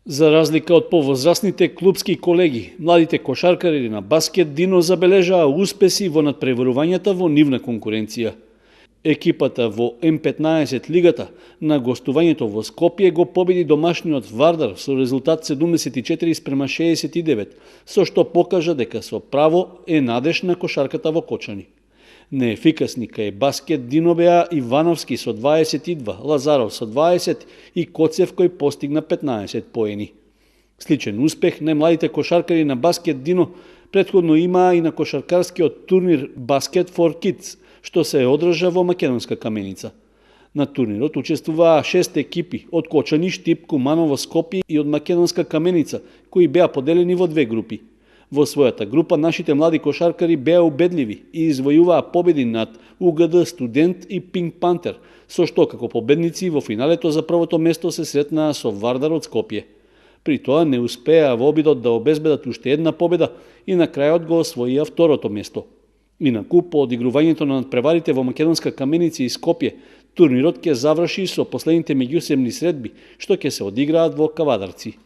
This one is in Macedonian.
За разлика од повозрастните клупски колеги, младите кошаркари на баскет Дино забележаа успеси во надпреварувањата во нивна конкуренција. Екипата во М15 лигата на гостувањето во Скопје го победи домашниот Вардар со резултат 74-69, со што покажа дека со право е надеж на кошарката во Кочани. Неефикасни кај баскет Дино беа Ивановски со 22, Лазаров со 20 и Коцев кој постигна 15 поени. Сличен успех на младите кошаркари на баскет Дино претходно имаа и на кошаркарскиот турнир Basket for Kids, што се одржа во Македонска Каменица. На турнирот учествуваа 6 екипи од Кочани, Штип, Куманово, Скопје и од Македонска Каменица, кои беа поделени во две групи. Во својата група нашите млади кошаркари беа убедливи и извојуваа победи над УГД Студент и Пинк Пантер, со што како победници во финалето за првото место се сретнаа со Вардар од Скопје. При тоа не успеа во обидот да обезбедат уште една победа и на крајот го освоија второто место. Инаку, по одигрувањето на надпреварите во Македонска Каменица и Скопје, турнирот ќе заврши со последните меѓусебни средби, што ќе се одиграат во Кавадарци.